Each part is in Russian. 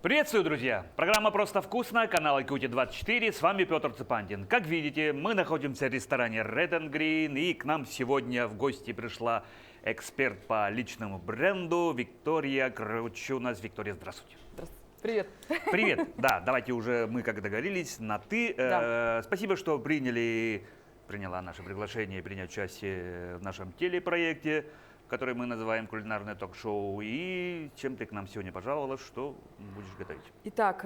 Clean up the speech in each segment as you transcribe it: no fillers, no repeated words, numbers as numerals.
Приветствую, друзья! Программа «Просто вкусно», канал IQT24, с вами Петр Цепандин. Как видите, мы находимся в ресторане Red and Green, и к нам сегодня в гости пришла эксперт по личному бренду Виктория Кручунас. Виктория, здравствуйте. Здравствуйте. Привет. Привет. Да, давайте уже мы, как договорились, на «ты». Да. Спасибо, что приняла наше приглашение принять участие в нашем телепроекте, который мы называем «Кулинарное ток-шоу». И чем ты к нам сегодня пожаловала, что будешь готовить? Итак,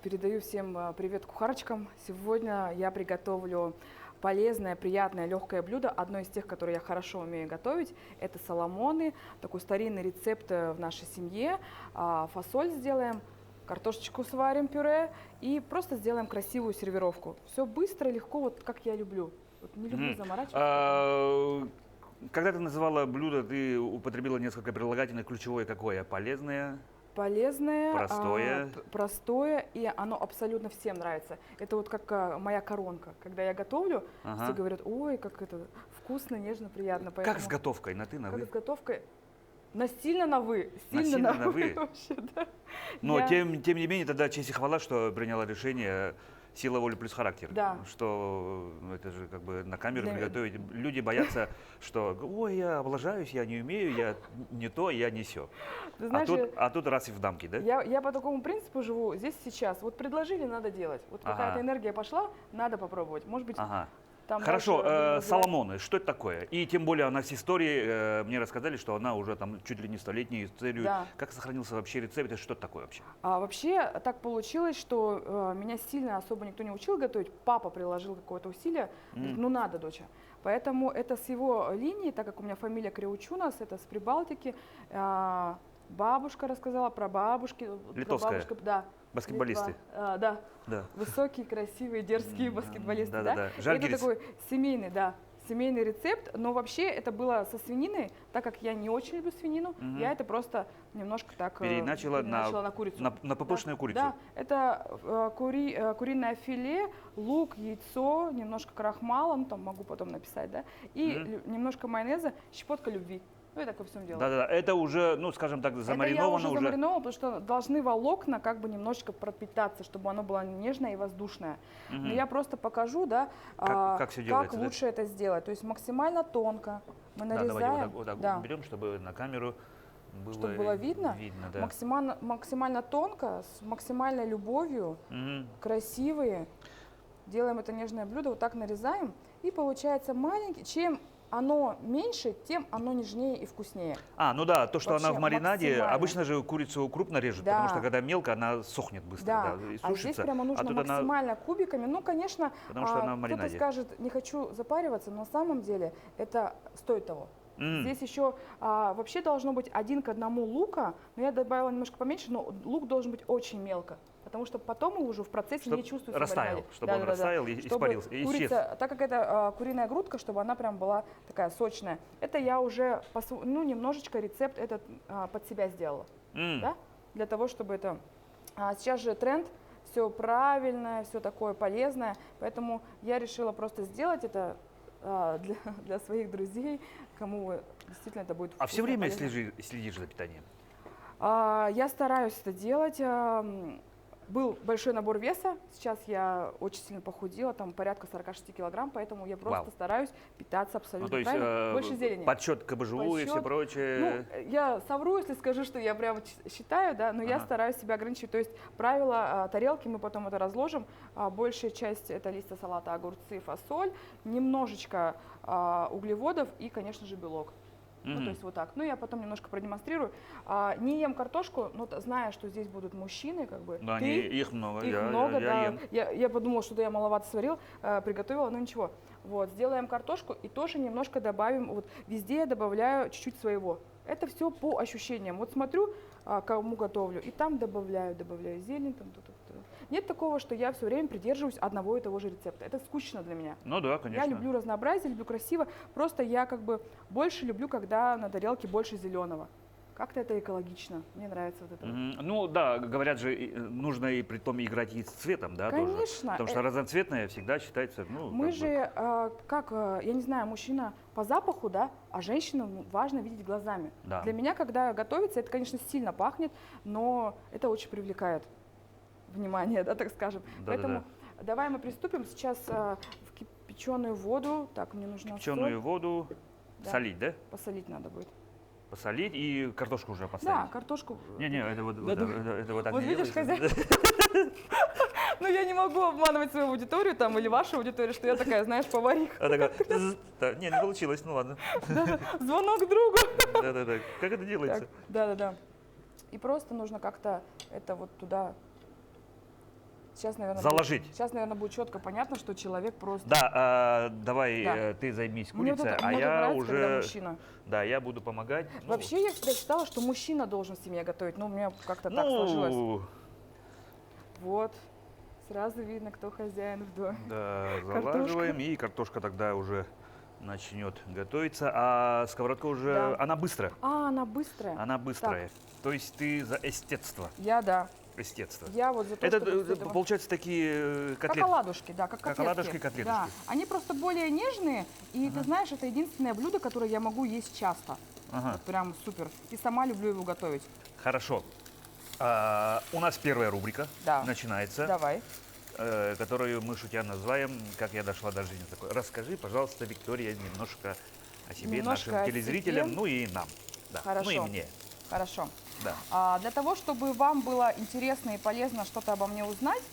передаю всем привет кухарочкам. Сегодня я приготовлю полезное, приятное, легкое блюдо. Одно из тех, которые я хорошо умею готовить. Это саламоны. Такой старинный рецепт в нашей семье. Фасоль сделаем, картошечку сварим, пюре. И просто сделаем красивую сервировку. Все быстро, легко, вот как я люблю. Вот не люблю заморачиваться. Когда ты называла блюдо, ты употребила несколько прилагательных. Ключевое какое? Полезное? Полезное, простое. Простое, и оно абсолютно всем нравится. Это вот как моя коронка. Когда я готовлю, все говорят: ой, как это вкусно, нежно, приятно. Поэтому... Как с готовкой? На ты, на вы? Как с готовкой? Сильно на вы. Сильно на вы. Вообще, да. Но тем не менее, тогда честь и хвала, что приняла решение сила воли плюс характер. Да. Что это же как бы на камеру приготовить. Люди боятся, что ой, я облажаюсь, я не умею, я не то, я не сё. Знаешь, а тут раз и в дамки, да? Я по такому принципу живу здесь сейчас. Вот предложили, надо делать. Вот какая-то энергия пошла, надо попробовать. Может быть, там хорошо, саламоны, что это такое? И тем более она с историей, мне рассказали, что она уже там чуть ли не столетней историю. Да. Как сохранился вообще рецепт, это что это такое вообще? Вообще так получилось, что меня сильно особо никто не учил готовить. Папа приложил какое-то усилие, говорит: ну надо, доча. Поэтому это с его линии, так как у меня фамилия Кручунас, это с Прибалтики. Бабушка рассказала про бабушки. Литовская? Да. Баскетболисты? Да. Высокие, красивые, дерзкие баскетболисты. Да. Это такой семейный рецепт, но вообще это было со свининой, так как я не очень люблю свинину, я это просто немножко так переначала на курицу. На пупышную курицу? Да, это куриное филе, лук, яйцо, немножко крахмала, ну там могу потом написать, да, и немножко майонеза, щепотка любви. Ну, я так во всем делаю. Да, это уже, ну, скажем так, замариновано. Это я уже замариновано, потому что должны волокна как бы немножечко пропитаться, чтобы оно было нежное и воздушное. Но я просто покажу, да, как все делается, как лучше это сделать. То есть максимально тонко мы нарезаем. Вот так берем, чтобы на камеру было, чтобы было видно да. Максимально тонко, с максимальной любовью, красивые. Делаем это нежное блюдо, вот так нарезаем, и получается маленький. Чем оно меньше, тем оно нежнее и вкуснее. Ну да, то, что вообще она в маринаде, обычно же курицу крупно режут, потому что когда мелко, она сохнет быстро, и сушится. А здесь прямо нужно максимально кубиками. Ну, конечно, потому что она в маринаде. Кто-то скажет: не хочу запариваться, но на самом деле это стоит того. Здесь еще вообще должно быть 1 к 1 лука, но я добавила немножко поменьше, но лук должен быть очень мелко, потому что потом его уже в процессе не чувствуется. Растаял, чтобы он растаял и испарился. Курица, так как это куриная грудка, чтобы она прям была такая сочная. Это я уже немножечко рецепт этот под себя сделала, да? Для того, чтобы это... сейчас же тренд, все правильное, все такое полезное, поэтому я решила просто сделать это для своих друзей, кому действительно это будет вкусно. А все время следишь за питанием? Я стараюсь это делать. Был большой набор веса, сейчас я очень сильно похудела, там порядка 46 килограмм, поэтому я просто стараюсь питаться абсолютно правильно, больше зелени. Подсчет КБЖУ и все прочее. Ну, я совру, если скажу, что я прямо считаю, да, но я стараюсь себя ограничивать. То есть правило тарелки, мы потом это разложим, большая часть это листья салата, огурцы, фасоль, немножечко углеводов и, конечно же, белок. Ну, то есть вот так. Ну, я потом немножко продемонстрирую. Не ем картошку, но зная, что здесь будут мужчины, как бы. Да, их много. Их много, да. Я подумала, что я маловато сварил, приготовила, но ничего. Вот, сделаем картошку и тоже немножко добавим. Вот везде я добавляю чуть-чуть своего. Это все по ощущениям. Вот смотрю, кому готовлю, и там добавляю зелень, там, нет такого, что я все время придерживаюсь одного и того же рецепта. Это скучно для меня. Ну да, конечно. Я люблю разнообразие, люблю красиво. Просто я как бы больше люблю, когда на тарелке больше зеленого. Как-то это экологично. Мне нравится вот это. Ну да, говорят же, нужно и при том играть и с цветом, да, тоже. Конечно. Потому что разноцветное всегда считается, ну, Мы как бы- же, я не знаю, мужчина по запаху, да, а женщину важно видеть глазами. Да. Для меня, когда готовится, это, конечно, сильно пахнет, но это очень привлекает внимание, да, так скажем. Да-да-да. Поэтому давай мы приступим сейчас в кипяченую воду. Так, мне нужно Кипяченую воду Да. солить, да? посолить надо будет. Посолить и картошку уже Да, поставить. картошку. Не-не, это вот, Да, это вот так Вот не видишь, делается. Ну, я не могу обманывать свою аудиторию там или вашу аудиторию, что я такая, знаешь, повариха. А такая, да, не получилось, ну ладно. Звонок другу. Да-да-да, как это делается? Так, да-да-да. И просто нужно как-то это вот туда. Сейчас, наверное, Заложить. Сейчас, наверное, будет четко понятно, что человек просто. Да, давай Да. ты займись Мне вот курицей, это- а мне вот я нравится, когда уже, мужчина. да, я буду помогать. Ну, Вообще, я всегда считала, что мужчина должен в семье готовить, но у меня как-то так сложилось. ну, Вот. Сразу видно, кто хозяин в доме. да, Картошка. залаживаем, и картошка тогда уже начнет готовиться, а сковородка уже, Да. она быстрая, Она быстрая. она быстрая. То есть ты за эстетство, Да. эстетство. Я вот за то, Это, чтобы всё это вот- получается, такие Как котлеты. оладушки, да, как Как котлетки. оладушки, котлетушки. Да. Они просто более нежные, и ты знаешь, это единственное блюдо, которое я могу есть часто. Ага. Вот прям супер. И сама люблю его готовить. Хорошо. У нас первая рубрика Да. начинается, Давай. которую мы шутя называем «Как я дошла до жизни». Такой, расскажи, пожалуйста, Виктория, немножко о себе, Немножко нашим о телезрителям, себе. ну и нам. Да. Хорошо. Ну и мне. Хорошо. Да. Для того, чтобы вам было интересно и полезно что-то обо мне узнать,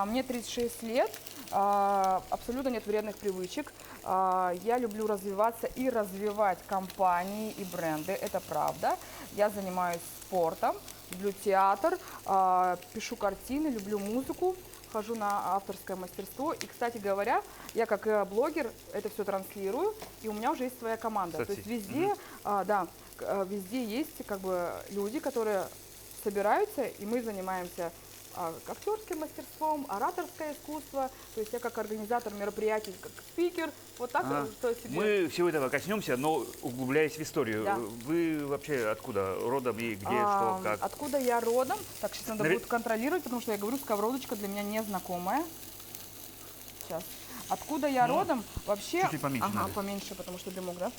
мне 36 лет, абсолютно нет вредных привычек. Я люблю развиваться и развивать компании и бренды, это правда. Я занимаюсь спортом, люблю театр, пишу картины, люблю музыку, хожу на авторское мастерство. И, кстати говоря, я как блогер это все транслирую, и у меня уже есть своя команда. То есть Соцсети. везде, везде есть как бы люди, которые собираются, и мы занимаемся актерским мастерством, ораторское искусство. То есть я как организатор мероприятий, как спикер, вот так Ага. что себе. Мы всего этого коснемся, но углубляясь в историю. Да. Вы вообще откуда? Родом и где, что, как? Откуда я родом? Так, сейчас надо Навер- будет контролировать, потому что я говорю, сковородочка для меня незнакомая. Сейчас. Откуда я Ну, родом? Вообще... чуть-чуть поменьше Ага, надо. поменьше, потому что дымок, да?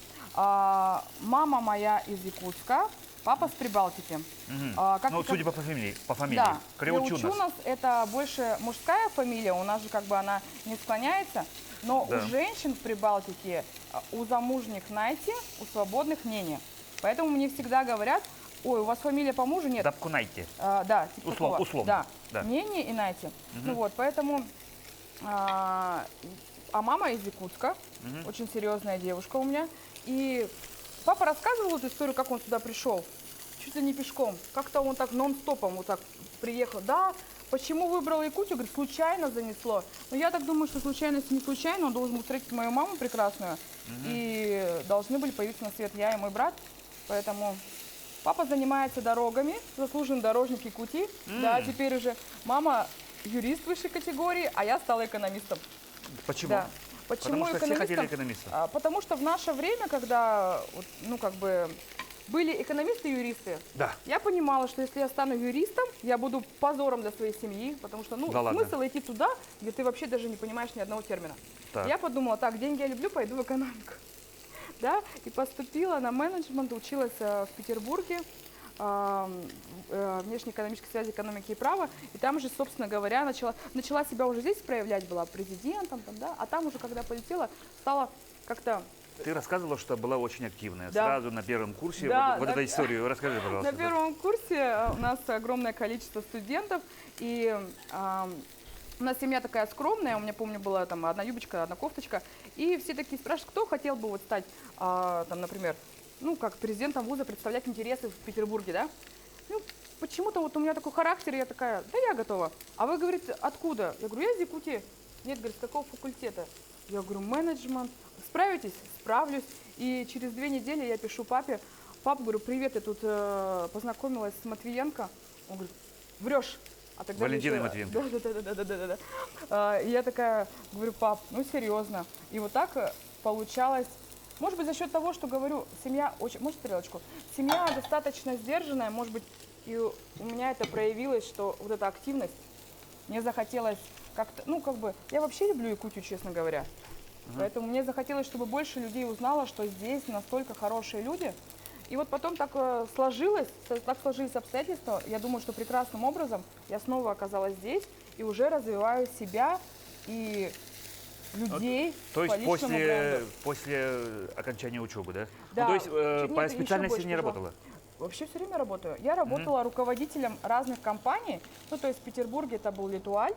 Мама моя из Якутска, папа с Прибалтики. Мгм. как Ну, ты судя по фамилии. Да, Креучунас. Креучунас это больше мужская фамилия, у нас же как бы она не склоняется, но Да. у женщин в Прибалтике, у замужних Найти, у свободных Нени. Поэтому мне всегда говорят, ой, у вас фамилия по мужу? Нет. Дапкунайте. Да, типа такого. Условно, Да, да. Нени и Найти. Ну вот, поэтому... А мама из Якутска, очень серьезная девушка у меня. И папа рассказывал эту историю, как он сюда пришел. Чуть ли не пешком. Как-то он так нон-стопом вот так приехал. Да, почему выбрал Якутию? Говорит, случайно занесло. Но я так думаю, что случайность не случайно. Он должен был встретить мою маму прекрасную. И должны были появиться на свет я и мой брат. Поэтому папа занимается дорогами, заслуженный дорожник Якутии. Да, теперь уже мама юрист высшей категории, а я стала экономистом. Почему? Да. Почему Потому что все хотели экономистом? экономиста. Потому что в наше время, когда вот, ну, как бы, были экономисты и юристы, Да. я понимала, что если я стану юристом, я буду позором для своей семьи, потому что, ну, Да ладно? смысл идти туда, где ты вообще даже не понимаешь ни одного термина. Так. Я подумала, так, деньги я люблю, пойду в экономику. Да, и поступила на менеджмент, училась в Петербурге, внешнеэкономической связи, экономики и права, и там же, собственно говоря, начала себя уже здесь проявлять, была президентом, там, да, а там уже, когда полетела, стала как-то... Ты рассказывала, что была очень активная. Да. Сразу на первом курсе. Да, вот на- эту историю расскажи, пожалуйста. На первом курсе у нас огромное количество студентов, и у нас семья такая скромная, у меня, помню, была там одна юбочка, одна кофточка, и все такие спрашивают, кто хотел бы вот стать, там, например, ну, как президентом вуза, представлять интересы в Петербурге, да? Ну, почему-то вот у меня такой характер, и я такая, да я готова. А вы, говорите, откуда? Я говорю, я из Якутии. Нет, говорит, с какого факультета? Я говорю, менеджмент. Справитесь? Справлюсь. И через 2 недели я пишу папе, папа, говорю, привет, я тут познакомилась с Матвиенко. Он говорит, врешь. А тогда Валентина еще- Матвиенко. Да. И я такая говорю, пап, ну серьезно. И вот так получалось. Может быть, за счет того, что говорю, семья очень... Можешь тарелочку? Семья достаточно сдержанная, может быть, и у меня это проявилось, что вот эта активность, мне захотелось как-то, ну, как бы, я вообще люблю Якутию, честно говоря. Поэтому мне захотелось, чтобы больше людей узнало, что здесь настолько хорошие люди. И вот потом так так сложились обстоятельства. Я думаю, что прекрасным образом я снова оказалась здесь и уже развиваю себя и людей То по есть личному бренду. после окончания учебы, да? Да. Ну, то есть Нет, по еще специальности больше не пошла. работала? Вообще все время работаю. Я работала руководителем разных компаний. Ну, то есть в Петербурге это был Литуаль.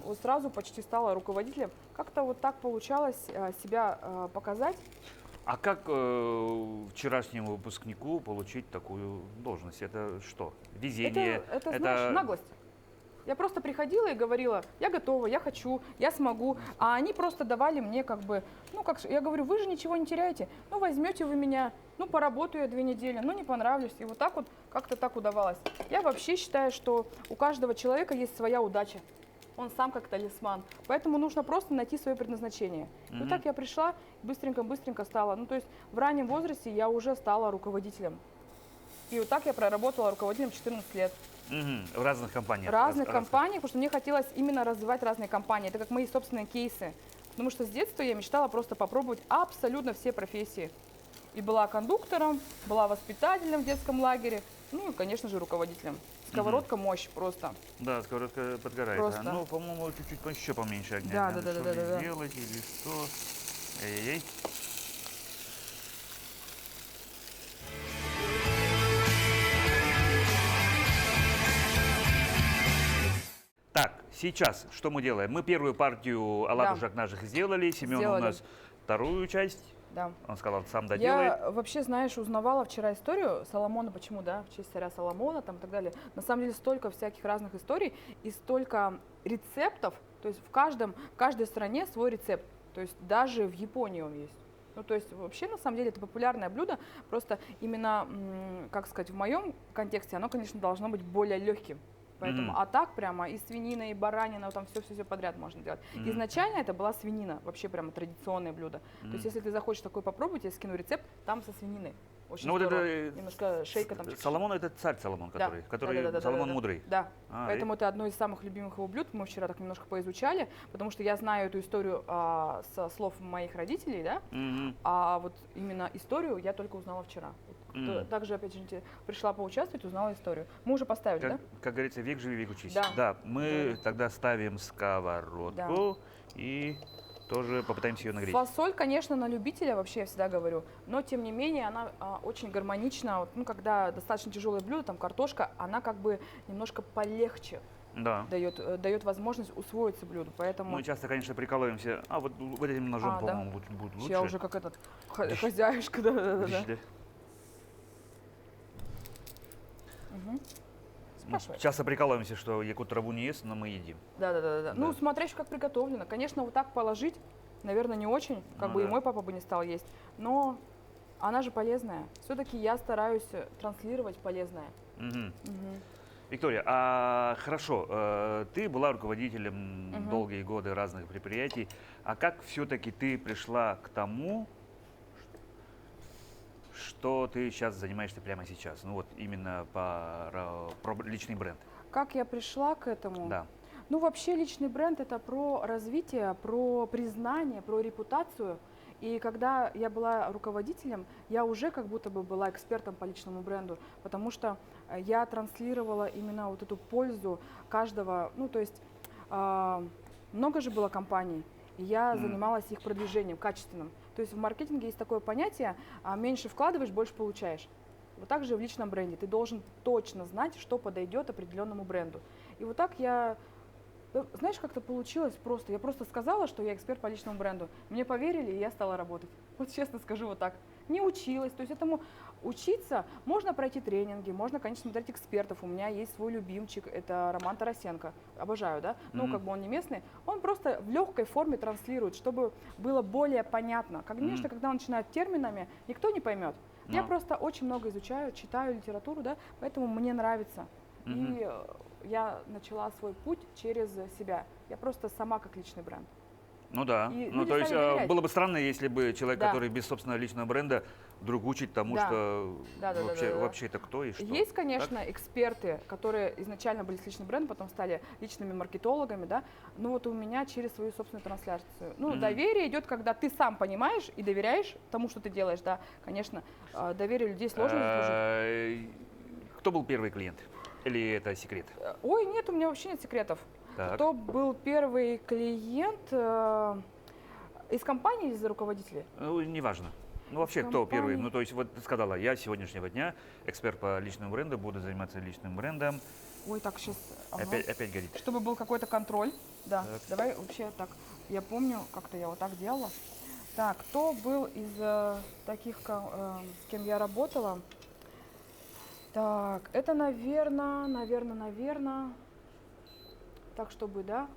Вот сразу почти стала руководителем. Как-то вот так получалось себя показать. А как вчерашнему выпускнику получить такую должность? Это что? Везение? Это, знаешь, наглость. Я просто приходила и говорила, я готова, я хочу, я смогу. А они просто давали мне как бы, ну как, я говорю, вы же ничего не теряете. Ну возьмете вы меня, ну поработаю я 2 недели, ну не понравлюсь. И вот так вот как-то так удавалось. Я вообще считаю, что у каждого человека есть своя удача. Он сам как талисман. Поэтому нужно просто найти свое предназначение. И вот так я пришла, быстренько стала. Ну то есть в раннем возрасте я уже стала руководителем. И вот так я проработала руководителем 14 лет. В разных компаниях. Разных компаниях, потому что мне хотелось именно развивать разные компании. Это как мои собственные кейсы. Потому что с детства я мечтала просто попробовать абсолютно все профессии. И была кондуктором, была воспитателем в детском лагере, ну и, конечно же, руководителем. Сковородка мощь просто. Да, сковородка подгорает. Просто. Ну, по-моему, чуть-чуть еще поменьше огня. Да. Сделать или что? Эй-эй-эй. Так, сейчас что мы делаем? Мы первую партию оладушек наших сделали. Семен у Сделали. нас вторую часть. Да. Он сказал, сам доделает. Я вообще, знаешь, узнавала вчера историю Соломона, почему, да, в честь царя Соломона там и так далее. На самом деле столько всяких разных историй и столько рецептов, то есть в каждой стране свой рецепт, то есть даже в Японии он есть. Ну, то есть вообще, на самом деле, это популярное блюдо, просто именно, как сказать, в моем контексте оно, конечно, должно быть более легким. Поэтому, а так прямо и свинина, и баранина, там все подряд можно делать. Изначально это была свинина, вообще прямо традиционное блюдо. То есть, если ты захочешь такое попробовать, я скину рецепт, там со свининой. Очень Ну, вот здорово. это Немножко шейка там. Соломон это царь Соломон, Да. который Да. Соломон мудрый. Да, А, поэтому это одно из самых любимых его блюд. Мы вчера так немножко поизучали, потому что я знаю эту историю со слов моих родителей, да, а вот именно историю я только узнала вчера. Также, опять же, пришла поучаствовать, узнала историю. Мы уже поставили, да? Как говорится, век живи, век учись. Да. Мы тогда ставим сковородку и тоже попытаемся ее нагреть. Фасоль, конечно, на любителя, вообще я всегда говорю, но тем не менее она очень гармонична. Вот, ну, когда достаточно тяжелое блюдо, там картошка, она как бы немножко полегче Да. дает возможность усвоиться блюду. Поэтому Мы часто, конечно, прикалываемся. А вот этим ножом, да? по-моему, будет лучше. Я уже как этот хозяюшка, да. Видишь, Мы Спрашивай. часто прикалываемся, что якут траву не ест, но мы едим. Да. Ну, смотря еще как приготовлено. Конечно, вот так положить, наверное, не очень, как Ну бы и да. мой папа бы не стал есть. Но она же полезная. Все-таки я стараюсь транслировать полезное. Виктория, а хорошо, ты была руководителем долгие годы разных предприятий, а как все-таки ты пришла к тому, что ты сейчас занимаешься прямо сейчас? Ну вот именно про личный бренд. Как я пришла к этому? Да. Ну, вообще личный бренд – это про развитие, про признание, про репутацию. И когда я была руководителем, я уже как будто бы была экспертом по личному бренду, потому что я транслировала именно вот эту пользу каждого, ну, то есть много же было компаний, и я занималась их продвижением качественным. То есть в маркетинге есть такое понятие: меньше вкладываешь, больше получаешь. Вот так же в личном бренде. Ты должен точно знать, что подойдет определенному бренду. И вот так я, знаешь, как-то получилось просто. Я просто сказала, что я эксперт по личному бренду. Мне поверили, и я стала работать. Вот честно скажу вот так. Не училась. То есть этому учиться можно пройти тренинги, можно, конечно, смотреть экспертов. У меня есть свой любимчик, это Роман Тарасенко. Обожаю, да? Ну, как бы он не местный. Он просто в легкой форме транслирует, чтобы было более понятно. Конечно, когда он начинает терминами, никто не поймет. Я просто очень много изучаю, читаю литературу, да, поэтому мне нравится. И я начала свой путь через себя. Я просто сама как личный бренд. Ну да. И Ну люди то есть стали доверять. было бы странно, если бы человек, Да. который без собственного личного бренда, вдруг учит тому, Да. что Да. вообще это кто и что. Есть, конечно, эксперты, которые изначально были с личным брендом, потом стали личными маркетологами, да. Но вот у меня через свою собственную трансляцию. Ну, Мгм. доверие идет, когда ты сам понимаешь и доверяешь тому, что ты делаешь, да. Конечно, доверие людей сложно заслужить. Кто был первый клиент? Или это секрет? Ой, нет, у меня вообще нет секретов. Так. Кто был первый клиент из компании или из руководителей? Ну, неважно. Ну, вообще, кто компании. первый? Ну, то есть, вот ты сказала, я с сегодняшнего дня эксперт по личному бренду, буду заниматься личным брендом. Ой, так сейчас. Опять горит. Чтобы был какой-то контроль. Да, Так. давай вообще так. Я помню, как-то я вот так делала. Так, кто был из таких, с кем я работала? Так, это, наверное, так, чтобы, да,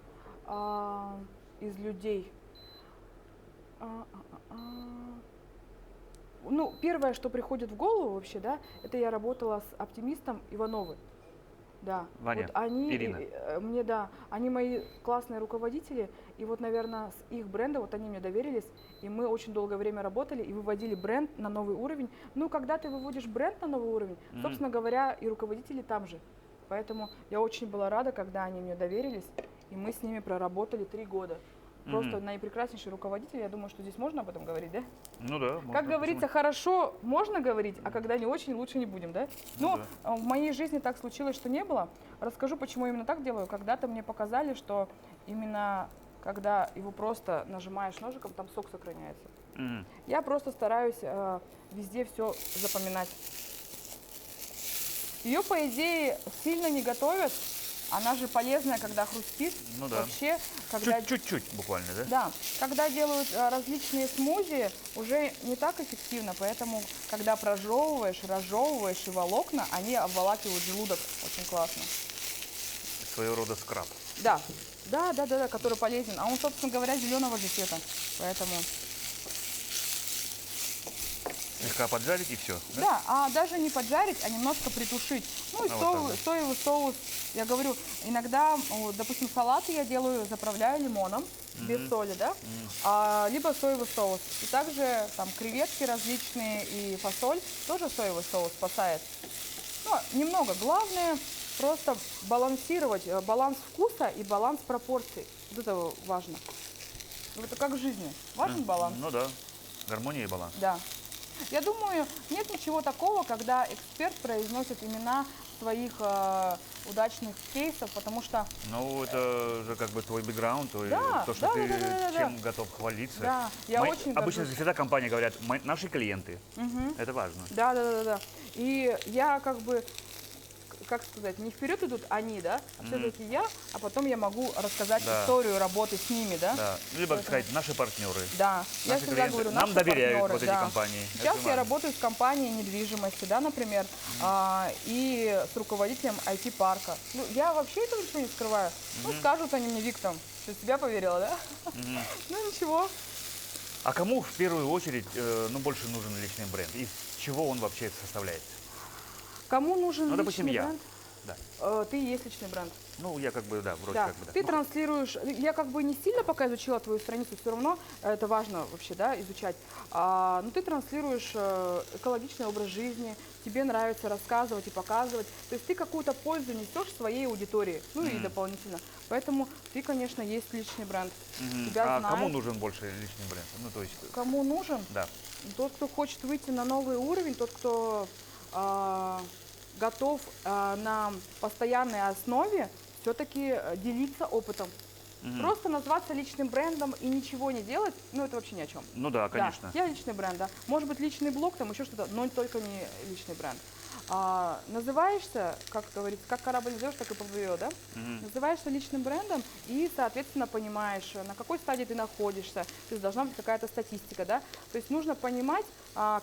из людей. Ну, первое, что приходит в голову вообще, да, это я работала с оптимистом Ивановой. Да. Ваня, вот они, Ирина. мне, да, они мои классные руководители, и вот, наверное, с их бренда, вот они мне доверились, и мы очень долгое время работали и выводили бренд на новый уровень. Ну, когда ты выводишь бренд на новый уровень, Мгм. собственно говоря, и руководители там же. Поэтому я очень была рада, когда они мне доверились, и мы с ними проработали 3 года. Просто Мгм. наипрекраснейший руководитель, я думаю, что здесь можно об этом говорить, да? Ну да. можно, Как говорится, почему? хорошо можно говорить, а когда не очень, лучше не будем, да? Ну Но в моей жизни так случилось, что не было. Расскажу, почему именно так делаю. Когда-то мне показали, что именно когда его просто нажимаешь ножиком, там сок сохраняется. Мгм. Я просто стараюсь везде все запоминать. Ее, по идее, сильно не готовят. Она же полезная, когда хрустит. Ну да. Вообще, когда... Чуть-чуть буквально, да? Да, когда делают различные смузи, уже не так эффективно, поэтому, когда разжевываешь и волокна, они обволакивают желудок очень классно. Своего рода скраб. Да, который полезен. А он, собственно говоря, зеленого же цвета, поэтому... Слегка поджарить и все. Да, а даже не поджарить, а немножко притушить. Ну и А вот так, соевый соус. Я говорю, иногда, вот, допустим, салаты я делаю, заправляю лимоном, без соли, да, либо соевый соус. И также там креветки различные и фасоль, тоже соевый соус спасает. Ну, немного. Главное просто балансировать, баланс вкуса и баланс пропорций. Вот это важно. Это как в жизни. Важен баланс. Ну да. Гармония и баланс. Да. Я думаю, нет ничего такого, когда эксперт произносит имена своих удачных кейсов, потому что... Ну, это же как бы твой бэкграунд, Да, то, что да, ты да. чем готов хвалиться. Да, я очень Обычно горжусь. всегда компании говорят, наши клиенты. Мгм. Это важно. Да. И я как бы, как сказать, не вперед идут они, да, а все-таки я, а потом я могу рассказать Да. историю работы с ними, да. Да. Либо Поэтому- сказать, наши партнеры. Да, я Наши всегда клиенты. говорю, Нам наши доверяют партнеры, вот эти да. компании. Это Сейчас я важно. работаю с компанией недвижимости, да, например, и с руководителем IT-парка. Ну, я вообще этого ничего не скрываю. Ну, скажут они мне, Вик, там, ты в себя поверила, да? Ну, ничего. А кому в первую очередь больше нужен личный бренд? Из чего он вообще составляется? Кому нужен Ну, допустим, личный я. бренд? Да. Ты и есть личный бренд. Ну, я как бы, да, вроде Да, как бы, да. ты Ну, транслируешь, я как бы не сильно пока изучила твою страницу, все равно это важно вообще, да, изучать. Но ты транслируешь экологичный образ жизни, тебе нравится рассказывать и показывать. То есть ты какую-то пользу несешь своей аудитории, ну и дополнительно. Поэтому ты, конечно, есть личный бренд. Тебя а знают. кому нужен больше личный бренд? Ну, то есть, Кому нужен? да. Тот, кто хочет выйти на новый уровень, тот, кто готов на постоянной основе все-таки делиться опытом. Просто назваться личным брендом и ничего не делать, ну это вообще ни о чем. Ну да, конечно. Да, я личный бренд, да. Может быть личный блог, там еще что-то, но только не личный бренд. Называешься, как говорится, как корабль назовешь, так и поплывет, да? Называешься личным брендом и, соответственно, понимаешь, на какой стадии ты находишься. То есть должна быть какая-то статистика, да? То есть нужно понимать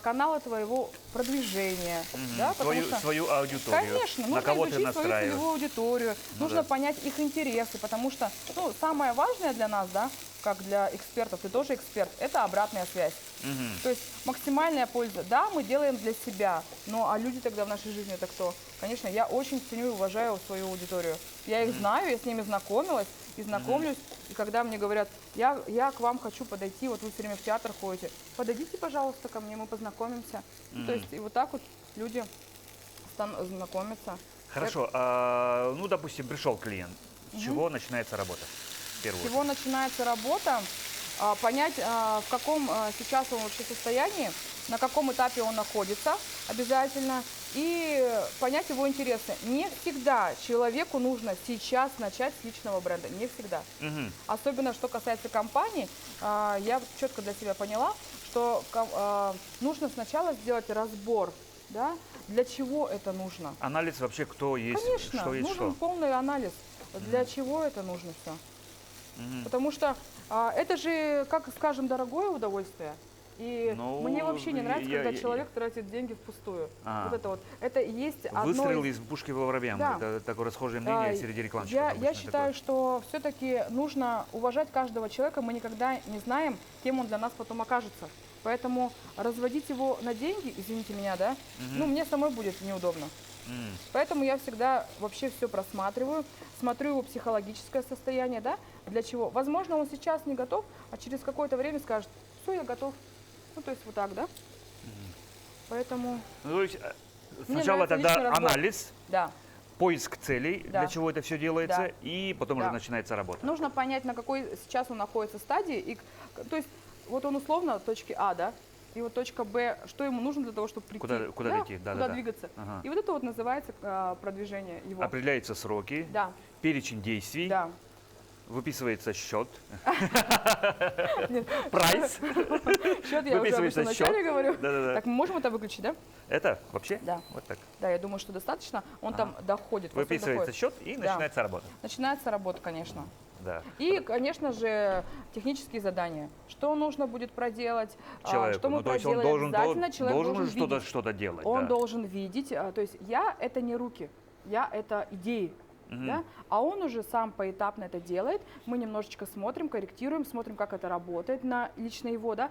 каналы твоего продвижения, да? Потому что, свою аудиторию. конечно, на нужно кого ты изучить свою настраиваешь. целевую аудиторию, Ну нужно да. понять их интересы, потому что, ну, самое важное для нас, да, как для экспертов, ты тоже эксперт, это обратная связь. Мгм. То есть максимальная польза. Да, мы делаем для себя, но а люди тогда в нашей жизни это кто? Конечно, я очень ценю и уважаю свою аудиторию. Я их знаю, я с ними знакомилась и знакомлюсь. И когда мне говорят, я к вам хочу подойти, вот вы все время в театр ходите, подойдите, пожалуйста, ко мне, мы познакомимся. Ну, то есть и вот так вот люди знакомятся. Хорошо, ну, допустим, пришел клиент. С чего начинается работа? В первую С чего начинается работа? Понять, в каком сейчас он вообще состоянии, на каком этапе он находится обязательно, и понять его интересы. Не всегда человеку нужно сейчас начать с личного бренда, не всегда. Мгм. Особенно, что касается компаний, я четко для себя поняла, что нужно сначала сделать разбор, да, для чего это нужно. Анализ вообще, кто есть, Конечно, что есть нужен что. полный анализ, для чего это нужно все. Мгм. Потому что это же, как скажем, дорогое удовольствие. И Ну, мне вообще не нравится, я- когда я- человек тратит деньги впустую. А. Вот это вот. Это и есть одно Выстрел из... из пушки по воробьям. Да. Это такое расхожее мнение среди рекламщиков. Я обычно считаю, такое. что все-таки нужно уважать каждого человека. Мы никогда не знаем, кем он для нас потом окажется. Поэтому разводить его на деньги, извините меня, да, ну, мне самой будет неудобно. М. Поэтому я всегда вообще все просматриваю, смотрю его психологическое состояние, да, для чего. Возможно, он сейчас не готов, а через какое-то время скажет, все, я готов. Ну, то есть вот так, да. Поэтому, Ну, то есть Мне сначала нравится личный тогда разбор. анализ, да, поиск целей, Да. для чего это все делается, Да. и потом Да. уже начинается работа. нужно понять, на какой сейчас он находится стадии. И, то есть вот он условно в точке А, да, и вот точка Б, что ему нужно для того, чтобы прийти. Куда да, дойти, да, куда да, да. двигаться. Ага. И вот это вот называется продвижение его. Определяются сроки, Да, перечень действий, да. выписывается счет, Нет, прайс. счет я уже Выписывается обычно вначале счет. говорю. Да-да-да. Так, мы можем это выключить, да? Это вообще? Да. Вот так. Да, я думаю, что достаточно. Он там доходит. по сути, Выписывается доходит. счет и Да. начинается работа. Начинается работа, конечно. Да. И, конечно же, технические задания. Что нужно будет проделать, Человеку. что мы Ну, то есть он проделаем должен, обязательно, человек должен что-то, видеть. что-то делать. Он да. должен видеть, то есть я это не руки, я это идеи. Да? А он уже сам поэтапно это делает. Мы немножечко смотрим, корректируем, смотрим, как это работает на лично его. Да?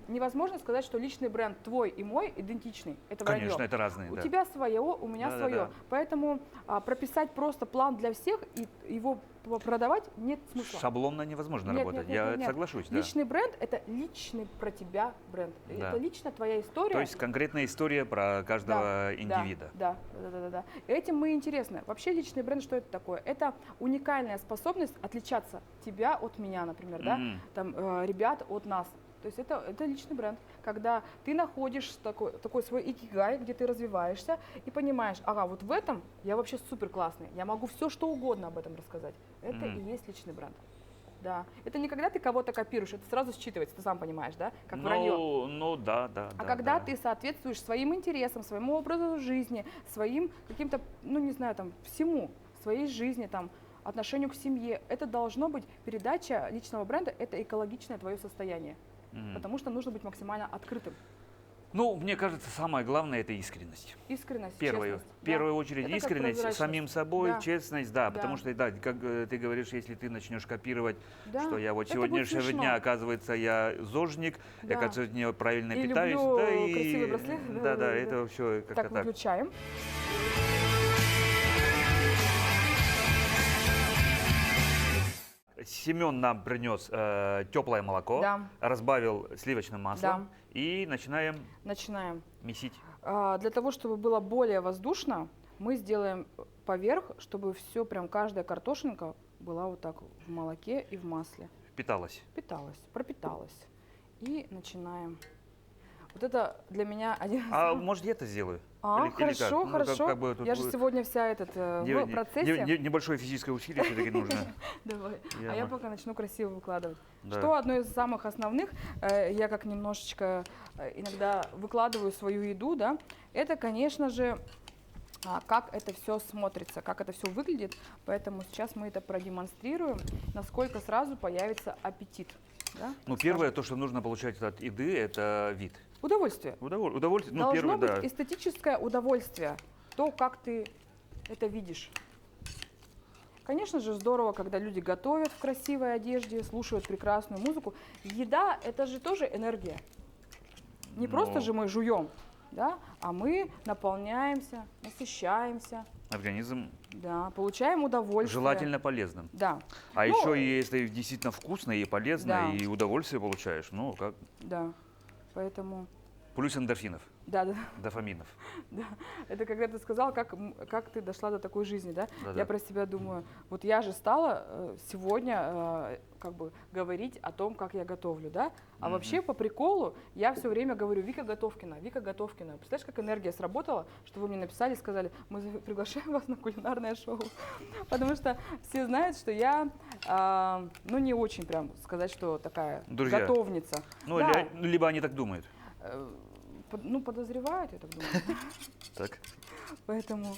Невозможно сказать, что личный бренд твой и мой идентичный. Это вранье. Конечно, это разные. У да. тебя свое, у меня Да, да, свое. да. Поэтому прописать просто план для всех и его продавать нет смысла. Шаблонно невозможно Нет, работать. нет, нет, Я нет, нет. соглашусь. Да. Личный бренд – это личный про тебя бренд. Да. Это лично твоя история. То есть конкретная история про каждого индивида. Да. Этим мы интересны. Вообще личный бренд, что это такое? Это уникальная способность отличаться тебя от меня, например, да? Там, ребят от нас. То есть это личный бренд, когда ты находишь такой свой икигай, где ты развиваешься и понимаешь, ага, вот в этом я вообще супер классный, я могу все что угодно об этом рассказать. Это и есть личный бренд. Да. Это не когда ты кого-то копируешь, это сразу считывается, ты сам понимаешь, да? Как вранье. Ну да. А когда да. ты соответствуешь своим интересам, своему образу жизни, своим каким-то, ну не знаю, там, всему, своей жизни, там, отношению к семье, это должно быть передача личного бренда, это экологичное твое состояние. Потому что нужно быть максимально открытым. Ну, мне кажется, самое главное – это искренность. Искренность, В честность. первую да. очередь Это как искренность, прозрачность. самим собой, Да. честность, да, Да. потому что, да, как ты говоришь, если ты начнешь копировать, Да, что я вот это будет сегодняшнего смешно. дня, оказывается, я зожник, Да. я, оказывается, неправильно И питаюсь, люблю да, и… красивые браслеты, Да, да-да-да. это все как-то Так, так. выключаем. Семен нам принес теплое молоко, Да. разбавил сливочным маслом, Да. и начинаем Начинаем. месить. Для того, чтобы было более воздушно, мы сделаем поверх, чтобы все, прям каждая картошинка была вот так в молоке и в масле. Питалась. Пропиталась. И начинаем. Вот это для меня один из А может, я это сделаю? Или хорошо, как? Ну, хорошо. как бы тут Я же будет сегодня вся в процессе. Небольшое физическое усилие все-таки нужно. Давай. Я А я мож- пока начну красиво выкладывать. Да. Что одно из самых основных, я как немножечко иногда выкладываю свою еду, да, это, конечно же, как это все смотрится, как это все выглядит. Поэтому сейчас мы это продемонстрируем, насколько сразу появится аппетит. Да? Ну, первое, то, что нужно получать от еды, это вид. Удовольствие. Удовольствие, ну, Должно первое, быть да. эстетическое удовольствие, то, как ты это видишь. Конечно же, здорово, когда люди готовят в красивой одежде, слушают прекрасную музыку. Еда – это же тоже энергия. Не просто Но же мы жуем, да, а мы наполняемся, насыщаемся, организм да, получаем удовольствие. желательно полезным. Да. А Ну, еще если действительно вкусно и полезно, да. и удовольствие получаешь, ну как, Да, поэтому, плюс эндорфинов, да, да, дофаминов. да. Это когда ты сказал, как ты дошла до такой жизни, да? Да-да. Я про себя думаю, вот я же стала сегодня как бы говорить о том, как я готовлю, да? А Мгм. вообще по приколу я все время говорю Вика Готовкина, Вика Готовкина. Представляешь, как энергия сработала, что вы мне написали, сказали, мы приглашаем вас на кулинарное шоу. Потому что все знают, что я, ну не очень прям сказать, что такая Друзья. готовница. Ну, Да. либо они так думают. Ну, подозревают, я так думаю. Так. Поэтому.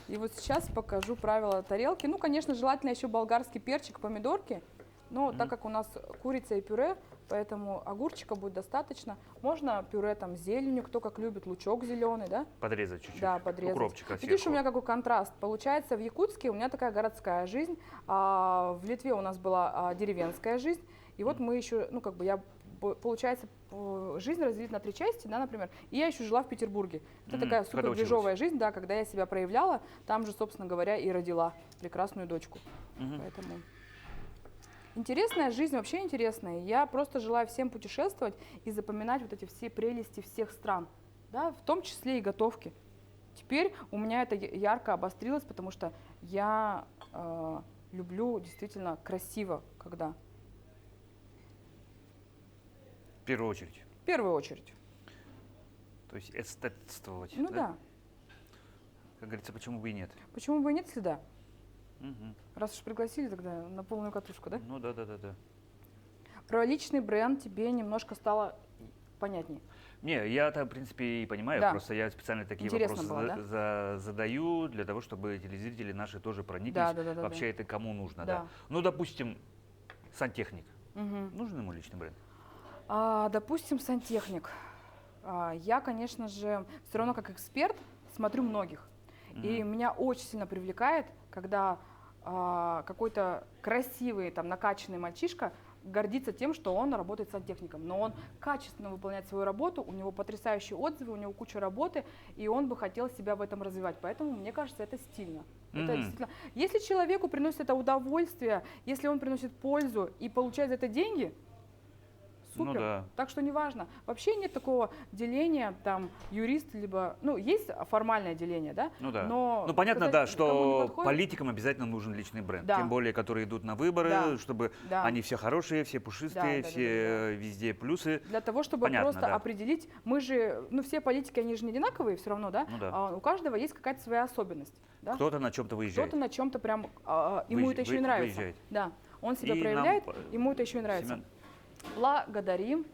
И вот сейчас покажу правила тарелки. Ну, конечно, желательно еще болгарский перчик, помидорки. Но так как у нас курица и пюре, поэтому огурчика будет достаточно. Можно пюре там с зеленью, кто как любит, лучок зеленый, да? Подрезать чуть-чуть. Да, подрезать. Укропчика Видишь, сверху. у меня какой контраст. Получается, в Якутске у меня такая городская жизнь, а в Литве у нас была деревенская жизнь. И вот мы еще, ну, как бы я, получается, жизнь разделить на 3 части, да, например. И я еще жила в Петербурге. Это такая Когда супер движовая жизнь, да, когда я себя проявляла, там же, собственно говоря, и родила прекрасную дочку. Мгм. Поэтому интересная жизнь, вообще интересная. Я просто желаю всем путешествовать и запоминать вот эти все прелести всех стран, да, в том числе и готовки. Теперь у меня это ярко обострилось, потому что я люблю действительно красиво, когда. В первую очередь. В первую очередь. То есть эстетствовать. Ну да. Как говорится, почему бы и нет. Почему бы и нет, если да? Мгм. Раз уж пригласили, тогда на полную катушку, да? Ну да. Про личный бренд тебе немножко стало понятнее. Не, я-то, в принципе, и понимаю, Да. просто я специально такие Интересно вопросы было, задаю для того, чтобы телезрители наши тоже прониклись. Да. Вообще это кому нужно, Да. да. Ну, допустим, сантехник. Мгм. Нужен ему личный бренд? Допустим, сантехник. Я, конечно же, все равно как эксперт смотрю многих. И Мгм. меня очень сильно привлекает, когда какой-то красивый, там, накачанный мальчишка гордится тем, что он работает сантехником. Но он качественно выполняет свою работу, у него потрясающие отзывы, у него куча работы, и он бы хотел себя в этом развивать. Поэтому, мне кажется, это стильно. Это Мгм. действительно. Если человеку приносит это удовольствие, если он приносит пользу и получает за это деньги, супер. Ну да. Так что неважно. Вообще нет такого деления, там, юрист, либо, ну, есть формальное деление, да? Ну да. Но Ну понятно, сказать, да, кому не что подходит, политикам обязательно нужен личный бренд. Да. Тем более, которые идут на выборы, Да. чтобы Да. они все хорошие, все пушистые, Да. все везде плюсы. для того, чтобы Понятно, просто да. определить, мы же, ну, все политики, они же не одинаковые все равно, да? Ну да. У каждого есть какая-то своя особенность, да? Кто-то на чем-то выезжает. Кто-то на чем-то прям, ему это еще и нравится. Выезжает. Да, он себя И проявляет, нам, ему это еще и нравится. Семен, Благодарим.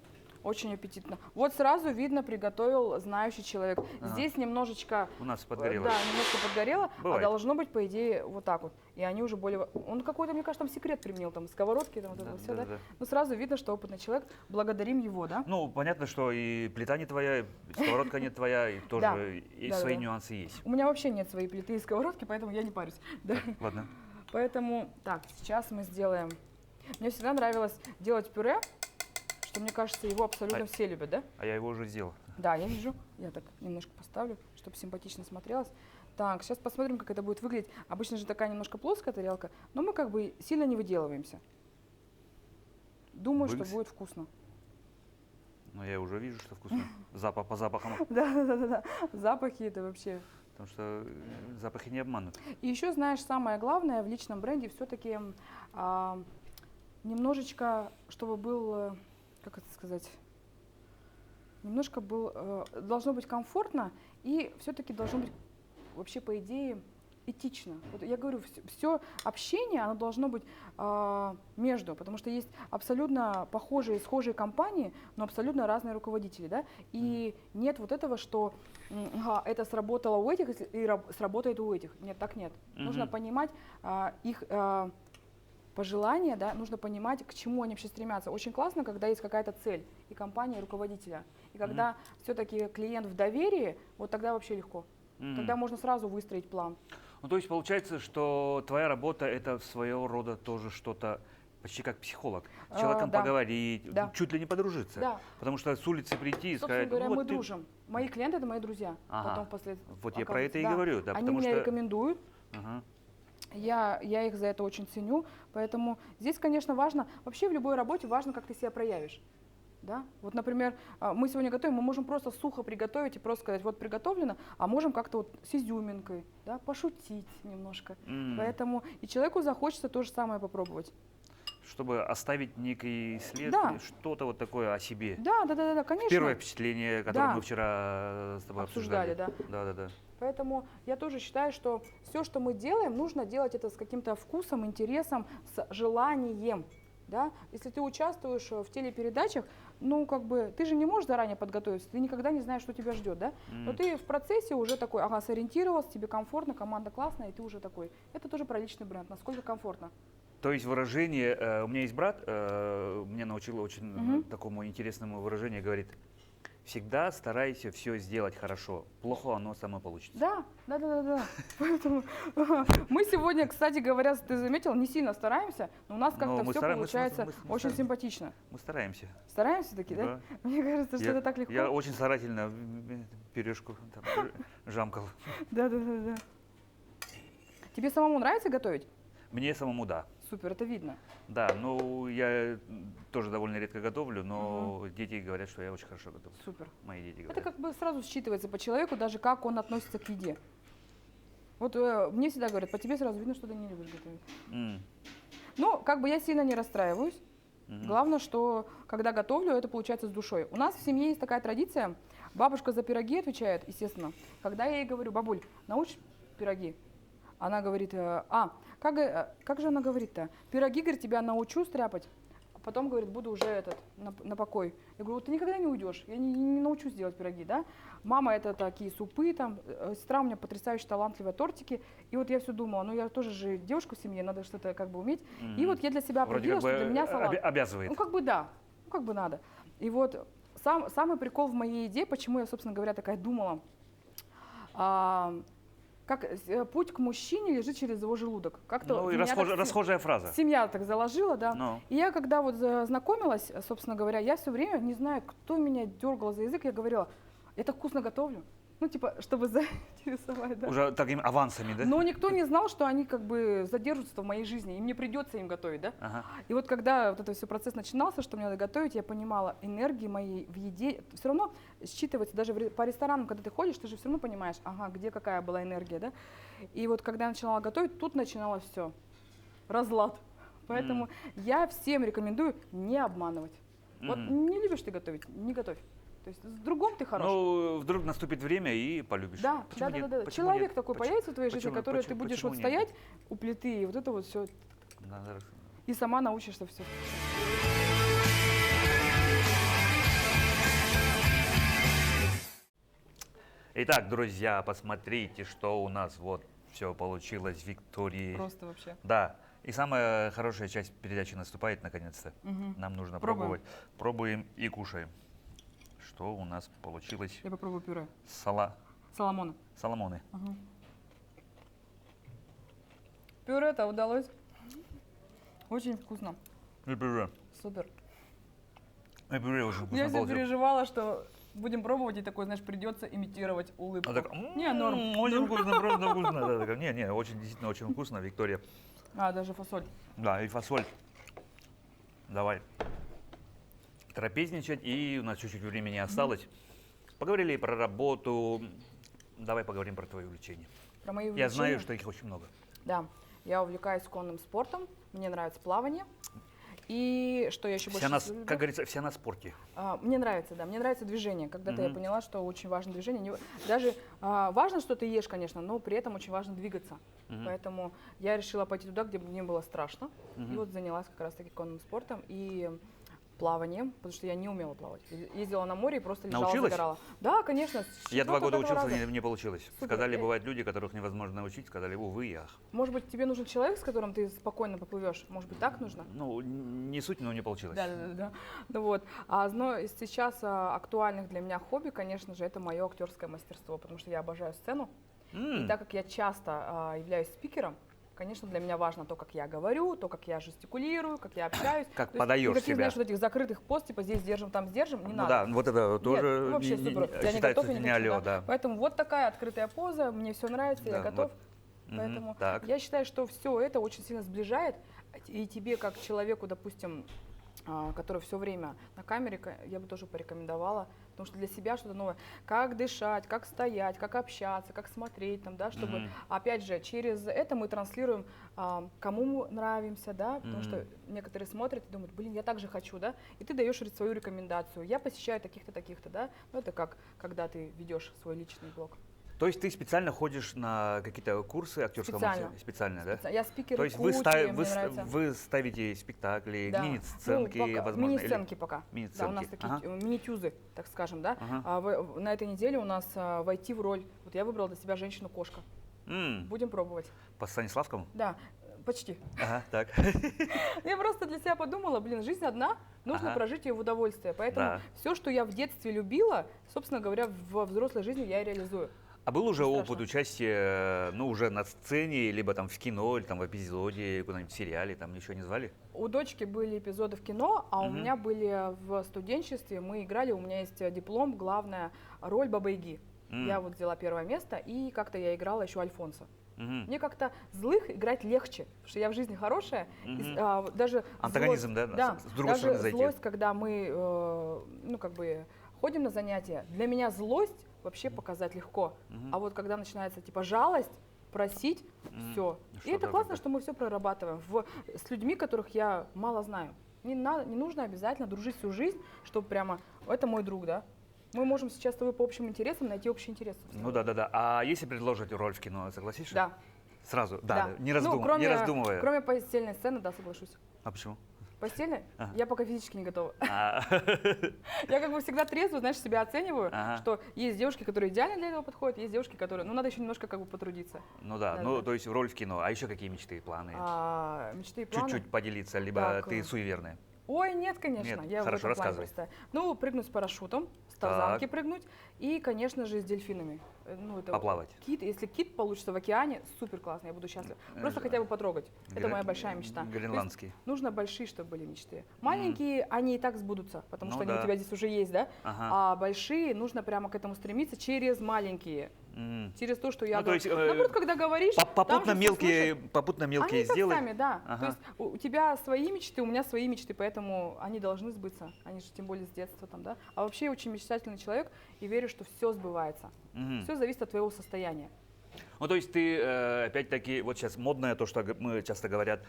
Очень аппетитно. Вот сразу видно, приготовил знающий человек. Ага. Здесь немножечко, у нас подгорело. да, немножко подгорело, Бывает. а должно быть, по идее, вот так вот. И они уже более... Он какой-то, мне кажется, там секрет применил, там, сковородки, там, вот это все, да? Да. Ну, сразу видно, что опытный человек. Благодарим его, да? Ну, понятно, что и плита не твоя, и сковородка не твоя, и тоже Да. и Да, свои да. нюансы есть. У меня вообще нет своей плиты и сковородки, поэтому я не парюсь. Да. Ладно. Поэтому, так, сейчас мы сделаем... Мне всегда нравилось делать пюре, что, мне кажется, его абсолютно все любят, да? А я его уже сделал. Да, я вижу. Я так немножко поставлю, чтобы симпатично смотрелось. Так, сейчас посмотрим, как это будет выглядеть. Обычно же такая немножко плоская тарелка, но мы как бы сильно не выделываемся. Думаю, что Выглядит. будет вкусно. Но я уже вижу, что вкусно. По запахам. Да. Запахи это вообще. Потому что запахи не обманут. И еще, знаешь, самое главное в личном бренде все-таки немножечко, чтобы был, как это сказать, немножко должно быть комфортно и все-таки должно быть вообще, по идее, этично. Вот я говорю, все общение, оно должно быть между, потому что есть абсолютно похожие, схожие компании, но абсолютно разные руководители, да, и нет вот этого, что это сработало у этих и сработает у этих. Нет, так нет. Нужно понимать их пожелания, да, нужно понимать, к чему они вообще стремятся. Очень классно, когда есть какая-то цель и компания, и руководителя. И когда все-таки клиент в доверии, вот тогда вообще легко. Тогда можно сразу выстроить план. Ну, то есть получается, что твоя работа это своего рода тоже что-то почти как психолог. С человеком Да. поговорить, Да. чуть ли не подружиться. Да. Потому что с улицы прийти и Собственно сказать, говоря, ну, мы вот ты... дружим. Мои клиенты это мои друзья. Ага. Потом после Вот я про это и да. говорю, да, Они потому меня что... рекомендуют. Ага. Я их за это очень ценю, поэтому здесь, конечно, важно, вообще в любой работе важно, как ты себя проявишь. Да? Вот, например, мы сегодня готовим, мы можем просто сухо приготовить и просто сказать, вот приготовлено, а можем как-то вот с изюминкой, да, пошутить немножко. Поэтому и человеку захочется то же самое попробовать. Чтобы оставить некий след, Да. что-то вот такое о себе. Да, конечно. Первое впечатление, которое Да. мы вчера с тобой Обсуждали, обсуждали. Да. Поэтому я тоже считаю, что все, что мы делаем, нужно делать это с каким-то вкусом, интересом, с желанием. Да? Если ты участвуешь в телепередачах, ну, как бы, ты же не можешь заранее подготовиться, ты никогда не знаешь, что тебя ждет, да? Но ты в процессе уже такой, ага, сориентировался, тебе комфортно, команда классная, и ты уже такой. Это тоже про личный бренд, насколько комфортно. То есть выражение, у меня есть брат, меня научил очень такому интересному выражению, говорит, всегда старайся все сделать хорошо, плохо оно само получится. Да. Поэтому мы сегодня, кстати говоря, ты заметил, не сильно стараемся, но у нас как-то все получается очень симпатично. Мы стараемся. Стараемся таки, да? Мне кажется, что это так легко. Я очень старательно пюрешку там, жамкал. Да. Тебе самому нравится готовить? Мне самому да. Супер, это видно. Да, ну я тоже довольно редко готовлю, но дети говорят, что я очень хорошо готовлю. Супер. Мои дети говорят. Это как бы сразу считывается по человеку, даже как он относится к еде. Вот мне всегда говорят, по тебе сразу видно, что ты не любишь готовить. Ну, как бы я сильно не расстраиваюсь. Главное, что когда готовлю, это получается с душой. У нас в семье есть такая традиция, бабушка за пироги отвечает, естественно. Когда я ей говорю, бабуль, научишь пироги? Она говорит, как же она говорит-то? Пироги, говорит, тебя научу стряпать, а потом, говорит, буду уже на покой. Я говорю, вот ты никогда не уйдешь, я не научусь делать пироги, да? Мама это такие супы, там, сестра у меня потрясающе талантливая, тортики. И вот я все думала, ну я тоже же девушка в семье, надо что-то как бы уметь. И вот я для себя определила, что для меня салат. Обязывает. Ну как бы да, ну как бы надо. И вот самый прикол в моей идее, почему я, собственно говоря, такая думала, как путь к мужчине лежит через его желудок. Как-то ну и расхожая фраза. Семья так заложила, да. No. И я когда вот знакомилась, собственно говоря, я все время, не знаю, кто меня дергал за язык, я говорила, я так вкусно готовлю. Ну, типа, чтобы заинтересовать, да. Уже такими авансами, да? Но никто не знал, что они как бы задержатся в моей жизни, и мне придется им готовить, да. Ага. И вот когда вот этот все процесс начинался, что мне надо готовить, я понимала, энергии моей в еде, все равно считывается, даже по ресторанам, когда ты ходишь, ты же все равно понимаешь, ага, где какая была энергия, да. И вот когда я начинала готовить, тут начиналось все, разлад. Поэтому я всем рекомендую не обманывать. Вот не любишь ты готовить, не готовь. То есть с другом ты хорош. Ну, вдруг наступит время и полюбишь. Да. Человек нет? такой появится в твоей жизни, который ты будешь вот стоять у плиты, и вот это вот все. И сама научишься все. Итак, друзья, посмотрите, что у нас вот все получилось в Виктории. Просто вообще. Да. И самая хорошая часть передачи наступает наконец-то. Нам нужно пробовать. Пробуем и кушаем. Что у нас получилось? Я попробую пюре. Соломоны. Пюре-то удалось. Очень вкусно. И пюре. Супер. И пюре очень вкусно. Я все переживала, что будем пробовать, и такой, знаешь, придется имитировать улыбку. Она так, норм. Очень вкусно, просто вкусно. Не, очень, действительно очень вкусно, Виктория. Даже фасоль. Да, и фасоль. Давай трапезничать, и у нас чуть-чуть времени осталось. Поговорили про работу. Давай поговорим про твои увлечения. Про мои увлечения? Я знаю, что их очень много. Да, я увлекаюсь конным спортом, мне нравится плавание. И что я еще больше люблю? Как говорится, вся на спорте. Мне нравится, да, мне нравится движение. Когда-то я поняла, что очень важно движение. Даже важно, что ты ешь, конечно, но при этом очень важно двигаться. Поэтому я решила пойти туда, где мне было страшно. И вот занялась как раз-таки конным спортом и плаванием, потому что я не умела плавать. Ездила на море и просто лежала, загорала. Да, конечно. Я 2 года учился, не получилось. Супер. Сказали, бывают люди, которых невозможно научить, сказали, увы и ах. Может быть, тебе нужен человек, с которым ты спокойно поплывешь? Может быть, так нужно? Ну, не суть, но не получилось. Да. Ну вот. Но сейчас актуальных для меня хобби, конечно же, это мое актерское мастерство, потому что я обожаю сцену. И так как я часто являюсь спикером, конечно, для меня важно то, как я говорю, то, как я жестикулирую, как я общаюсь. Как То есть подаешь никаких, себя. знаешь, вот этих закрытых пост, типа здесь держим, там сдержим, не Ну надо. да, вот это Нет, тоже вообще супер. Я не считается готов и не не хочу, алло, да. да. Поэтому вот такая открытая поза, мне все нравится, я Да, готов. вот. Поэтому Так. я считаю, что все это очень сильно сближает. И тебе, как человеку, допустим, который все время на камере, я бы тоже порекомендовала, потому что для себя что-то новое. Как дышать, как стоять, как общаться, как смотреть, там, да, чтобы, опять же, через это мы транслируем, кому мы нравимся, да, потому что некоторые смотрят и думают, блин, я так же хочу, да, и ты даешь свою рекомендацию. Я посещаю таких-то, таких-то, да, ну, это как, когда ты ведешь свой личный блог. То есть ты специально ходишь на какие-то курсы актерского мастерства? Специально, да? Я спикер То есть кучи, мне нравится. вы ставите спектакли, Да. мини-сценки, Ну, возможно? мини-сценки пока. Мини-сценки. Да, у нас такие мини-тюзы, так скажем, да. Ага. На этой неделе у нас войти в роль. Вот я выбрала для себя женщину-кошка. Будем пробовать. По Станиславскому? Да, почти. Ага, так. Я просто для себя подумала, блин, жизнь одна, нужно прожить ее в удовольствие. Поэтому все, что я в детстве любила, собственно говоря, во взрослой жизни я и реализую. А был уже Страшно. опыт участия, ну, уже на сцене, либо там в кино, или там в эпизоде, куда-нибудь в сериале, там ничего не звали? У дочки были эпизоды в кино, а у меня были в студенчестве, мы играли, у меня есть диплом, главная роль Бабы-Яги. Я вот взяла первое место, и как-то я играла еще Альфонса. Мне как-то злых играть легче, потому что я в жизни хорошая. Даже антагонизм, злость, да? С другой стороны зайти. Злость, когда мы, ну, как бы, ходим на занятия, для меня злость вообще показать легко. А вот когда начинается, типа, жалость, просить, все. И это классно, что мы все прорабатываем с людьми, которых я мало знаю. Не нужно обязательно дружить всю жизнь, чтобы прямо, это мой друг, да? Мы можем сейчас с тобой по общим интересам найти общий интерес. Ну да. А если предложить роль в кино, согласишься? Да. Сразу? Да. Не Ну, не раздумывая. кроме постельной сцены, да, соглашусь. А почему? Постельной? Я пока физически не готова. А. Я как бы всегда трезво, знаешь, себя оцениваю, Ага. что есть девушки, которые идеально для этого подходят, есть девушки, которые, ну, надо еще немножко как бы потрудиться. Ну да, Да, ну да. то есть роль в кино. А еще какие мечты и планы? Мечты и планы. Чуть-чуть поделиться, либо Так, ты суеверная? Ой, нет, конечно. Нет? Я Хорошо, в этом плане рассказывай. просто. Ну, прыгнуть с парашютом, с тарзанки прыгнуть и, конечно же, с дельфинами. Ну, это Поплавать. Кит, если кит получится в океане, супер классно, я буду счастлива. Просто хотя бы потрогать. Это моя большая мечта. Гренландский. То есть нужно большие, чтобы были мечты. Маленькие, они и так сбудутся, потому Ну что они да. у тебя здесь уже есть, да? Ага. А большие, нужно прямо к этому стремиться через маленькие. Через то, что я Ну, то говорю. есть, Наоборот, когда говоришь, там Попутно же всё мелкие, слышат. попутно мелкие Они как сделать. сами, да. Ага. То есть у тебя свои мечты, у меня свои мечты, поэтому они должны сбыться. Они же тем более с детства там, да. А вообще я очень мечтательный человек и верю, что все сбывается. Все зависит от твоего состояния. Ну, то есть ты, опять-таки, вот сейчас модное то, что мы часто говорят,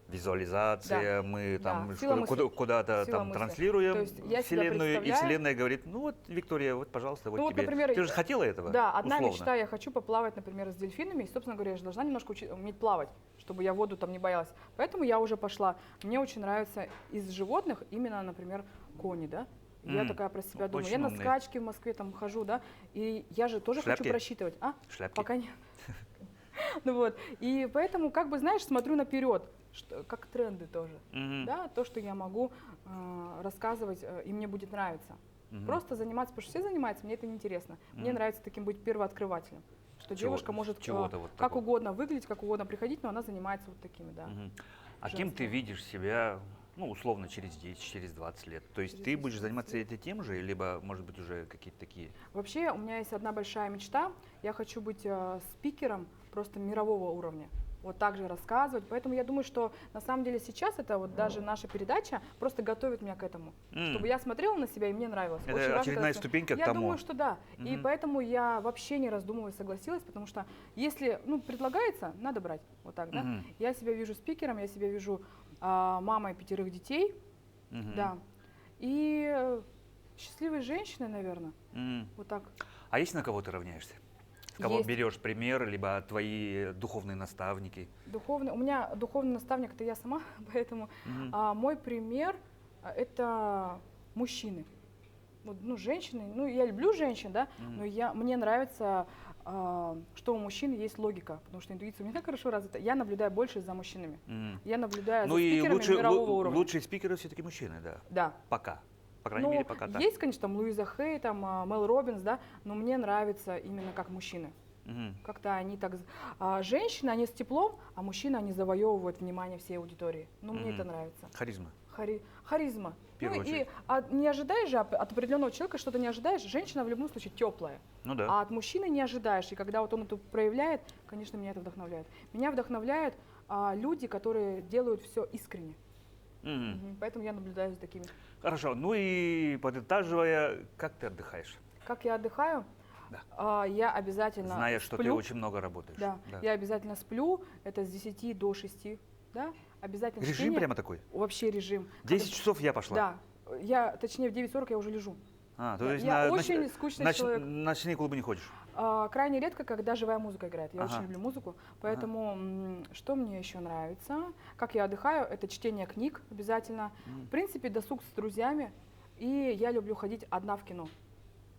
визуализация, Да. мы Да, там сила мысли. куда-то Сила там мысли. транслируем То есть я себя Вселенную, и представляю- Вселенная говорит, ну вот, Виктория, вот, пожалуйста, вот Ну вот, тебе. например, Ты же хотела этого? Да, одна условно. мечта, я хочу поплавать, например, с дельфинами, и, собственно говоря, я же должна немножко уметь плавать, чтобы я воду там не боялась. Поэтому я уже пошла. Мне очень нравится из животных именно, например, кони, да. И я такая про себя думаю. Очень Я на умные. скачки в Москве там хожу, да, и я же тоже Шляпки? хочу просчитывать. Шляпки? Пока нет. Ну вот, и поэтому, как бы, знаешь, смотрю наперед, как тренды тоже, да, то, что я могу рассказывать, и мне будет нравиться. Просто заниматься, потому что все занимаются, мне это неинтересно. Мне нравится таким быть первооткрывателем, что девушка может чего-то вот как такого. угодно выглядеть, как угодно приходить, но она занимается вот такими, да. А кем ты видишь себя, ну, условно, через 10, через 20 лет? То есть Через ты 10, будешь 20 заниматься тем же, либо, может быть, уже какие-то такие... Вообще, у меня есть одна большая мечта. Я хочу быть спикером просто мирового уровня. Вот так же рассказывать. Поэтому я думаю, что на самом деле сейчас это вот даже наша передача просто готовит меня к этому. Чтобы я смотрела на себя и мне нравилось. Это Очень важно, очередная когда- ступенька к Я тому. думаю, что да. И поэтому я вообще не раздумывая согласилась, потому что если предлагается, надо брать. Вот так, да. Я себя вижу спикером, я себя вижу мамой 5 детей. Да. И счастливой женщиной, наверное. Вот так. А есть на кого ты равняешься? С кого Есть. берешь пример, либо твои духовные наставники? У меня духовный наставник это я сама, поэтому мой пример это мужчины. Вот, женщины, я люблю женщин, да, но мне нравится, что у мужчин есть логика, потому что интуиция у меня так хорошо развита. Я наблюдаю больше за мужчинами. Я наблюдаю Ну за и спикерами мирового уровня. лучшие спикеры все-таки мужчины, да? Да. Пока. По крайней мере, пока так. Есть, конечно, там Луиза Хей, там Мел Робинс, да, но мне нравится именно как мужчины. Мгм. Как-то они так... женщины, они с теплом, а мужчины, они завоевывают внимание всей аудитории. Ну, мне это Мгм. нравится. Харизма. Харизма. В первую Ну и очередь. не ожидаешь же от определенного человека, что-то не ожидаешь. Женщина в любом случае теплая. Ну да. А от мужчины не ожидаешь. И когда вот он это проявляет, конечно, меня это вдохновляет. Меня вдохновляют люди, которые делают все искренне. Мгм. Поэтому я наблюдаю за такими. Хорошо. Ну и подытаживая, как ты отдыхаешь? Как я отдыхаю? Да. Я обязательно Зная, что ты сплю. очень много работаешь. Да, я обязательно сплю. Это с 10 до 6. Да? Обязательно Режим чтение. прямо такой? Вообще режим. 10 часов я пошла. Да. Точнее, в 9:40 я уже лежу. То Да, есть я очень скучный человек. ночные клубы не ходишь? Крайне редко, когда живая музыка играет. Я Ага. очень люблю музыку. Поэтому что мне еще нравится? Как я отдыхаю? Это чтение книг обязательно. В принципе, досуг с друзьями. И я люблю ходить одна в кино.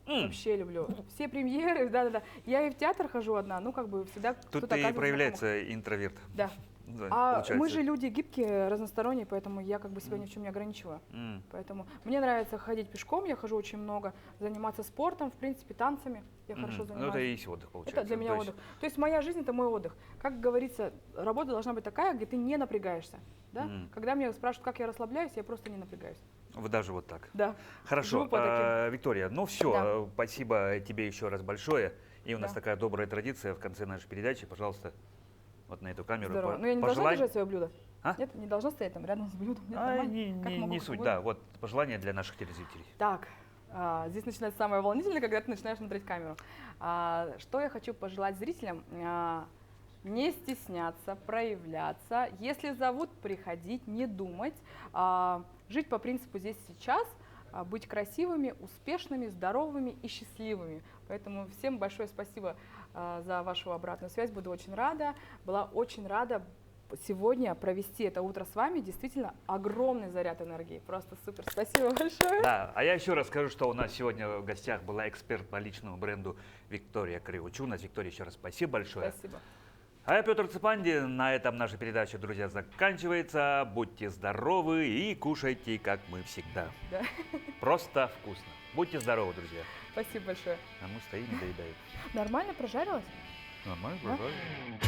Вообще люблю. Все премьеры, да-да-да. Я и в театр хожу одна, ну как бы всегда Тут кто-то ты оказывается проявляется интроверт. Да. Да, Мы получается. же люди гибкие, разносторонние, поэтому я как бы себя ни в чем не ограничиваю. Поэтому мне нравится ходить пешком, я хожу очень много, заниматься спортом, в принципе, танцами. Я хорошо Ну занимаюсь. это и есть отдых, получается. Это для меня То есть- отдых. То есть моя жизнь — это мой отдых. Как говорится, работа должна быть такая, где ты не напрягаешься. Да? Когда меня спрашивают, как я расслабляюсь, я просто не напрягаюсь. Даже вот так. Да. Хорошо, Живу по таким. Виктория, ну все, Да. спасибо тебе еще раз большое. И у нас Да. такая добрая традиция в конце нашей передачи, пожалуйста, вот на эту камеру. Здорово. Но я не должна пожелань- держать свое блюдо? А? Нет, не должна стоять там рядом с блюдом? Нет, нормально? Как могу, не как суть, угодно? да, вот пожелания для наших телезрителей. Так, здесь начинается самое волнительное, когда ты начинаешь смотреть камеру. Что я хочу пожелать зрителям? Не стесняться, проявляться. Если зовут, приходить, не думать. Жить по принципу «здесь сейчас», быть красивыми, успешными, здоровыми и счастливыми. Поэтому всем большое спасибо за вашу обратную связь. Буду очень рада. Была очень рада сегодня провести это утро с вами. Действительно огромный заряд энергии. Просто супер. Спасибо большое. Да, а я еще раз скажу, что у нас сегодня в гостях была эксперт по личному бренду Виктория Кривучуна. Виктория, еще раз спасибо большое. Спасибо. А я Петр Цепандин. На этом наша передача, друзья, заканчивается. Будьте здоровы и кушайте, как мы всегда. Да. Просто вкусно. Будьте здоровы, друзья. Спасибо большое. А мы стоим и доедаем. Нормально прожарилась? Нормально, Да? правильно.